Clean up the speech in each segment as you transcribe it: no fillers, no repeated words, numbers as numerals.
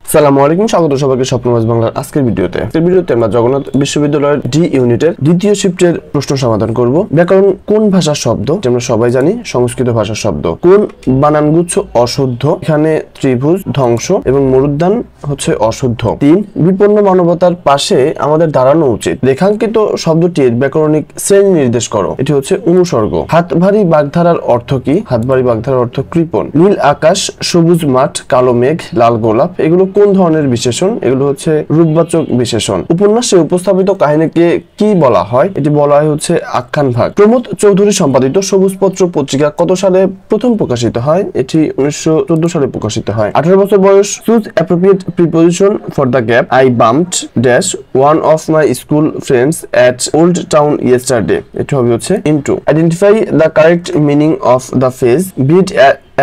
আসসালামু আলাইকুম, স্বাগত সবাইকে স্বপ্নবাজ বাংলার আজকের ভিডিওতে আমরা জগন্নাথ বিশ্ববিদ্যালয়ের ডি ইউনিটের দ্বিতীয় শিফটের প্রশ্ন সমাধান করব। ব্যাকরণ কোন ভাষার শব্দ? আমরা সবাই জানি সংস্কৃত ভাষার শব্দ। কোন বানানগুচ্ছ অশুদ্ধ? এখানে ত্রিভুজ, ধ্বংস এবং মরুদ্যান হচ্ছে অশুদ্ধ। 3. বিপন্ন মানবতার পাশে আমাদের দাঁড়ানো উচিত। রেখাঙ্কিত শব্দটির ব্যাকরণিক শ্রেণী নির্দেশ করো। এটি হচ্ছে অনুসর্গ। হাতভারী বাগধারার অর্থ কি? হাতভারী বাগধারার অর্থ কৃপণ। নীল আকাশ, সবুজ মাঠ, কালো মেঘ, লাল গোলাপ, এগুলো কোন ধরনের বিশেষণ? এগুলো হচ্ছে রূপবাচক বিশেষণ। উপন্যাসে উপস্থাপিত কাহিনীকে কি বলা হয়? এটি বলা হয় হচ্ছে আখ্যান ভাগ। প্রমোদ চৌধুরী সম্পাদিত সবুজ পত্র পত্রিকা কত সালে প্রথম প্রকাশিত হয়? এটি 1914 সালে প্রকাশিত হয়। 18 বছর বয়স। Choose appropriate preposition for the gap. I bumped dash one of my school friends at old town yesterday. এটি হবে হচ্ছে into. Identify the correct meaning of the phrase beat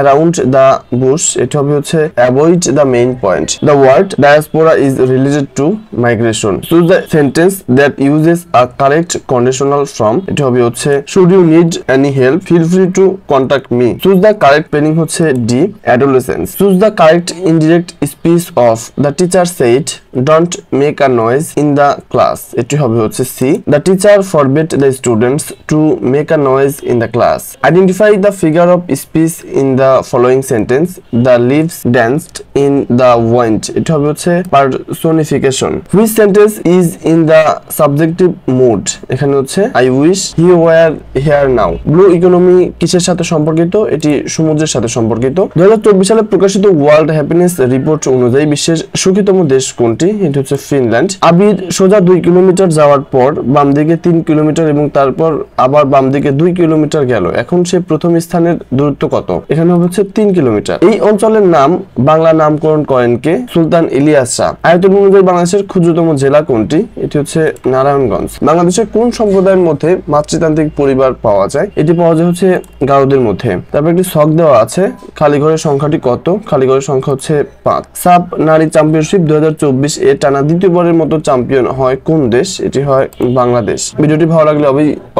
around the bush. এটা হবে হচ্ছে avoid the main point. The word diaspora is related to migration. Choose the sentence that uses a correct conditional from. এটা হবে হচ্ছে should you need any help, feel free to contact me. Choose the correct spelling হচ্ছে D. Adolescence. Choose the correct indirect speech of the teacher said don't make a noise in the class. এটি হবে হচ্ছে C. The teacher forbade the students to make a noise in the class. Identify the figure of speech in the following sentence. The leaves danced in the wind. এটা হবে হচ্ছে personification. Which sentence is in the subjective mood? এখানে হচ্ছে I wish he were here now. Blue economy কিসের সাথে সম্পর্কিত? এটি সমুদ্রের সাথে সম্পর্কিত। 2024 সালে প্রকাশিত ওয়ার্ল্ড হ্যাপিনেস রিপোর্ট অনুযায়ী বিশ্বের সুখীতম দেশ কোনটি? এটি হচ্ছে ফিনল্যান্ড। আবির সোজা 2 কিলোমিটার যাওয়ার পর বাম দিকে 3 কিলোমিটার এবং তারপর আবার বাম দিকে 2 কিলোমিটার গেল। এখন সে প্রথম স্থানের দূরত্ব কত? এখানে হচ্ছে 3 কিলোমিটার। এই অঞ্চলের নাম বাংলা নামকরণ করেন কে? সুলতান ইলিয়াস শাহ। আয়তন অনুযায়ী বাংলাদেশের ক্ষুদ্রতম জেলা কোনটি? এটি হচ্ছে নারায়ণগঞ্জ। বাংলাদেশের কোন সম্প্রদায়ের মধ্যে মাতৃতান্ত্রিক পরিবার পাওয়া যায়? এটি পাওয়া যায় হচ্ছে গারোদের মধ্যে। তারপর একটি ছক দেওয়া আছে। খালি ঘরের সংখ্যাটি কত? খালি ঘরের সংখ্যা হচ্ছে 5। সাব নারী চ্যাম্পিয়নশিপ 2024 এ টানা দ্বিতীয়বারের মতো চ্যাম্পিয়ন হয় কোন দেশ? এটি হয় বাংলাদেশ। ভিডিওটি ভালো লাগলে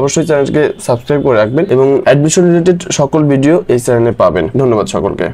অবশ্যই চ্যানেলটিকে সাবস্ক্রাইব করে রাখবেন এবং অ্যাডমিশন রিলেটেড সকল ভিডিও এই চ্যানেলে পাবেন। ধন্যবাদ সকলকে।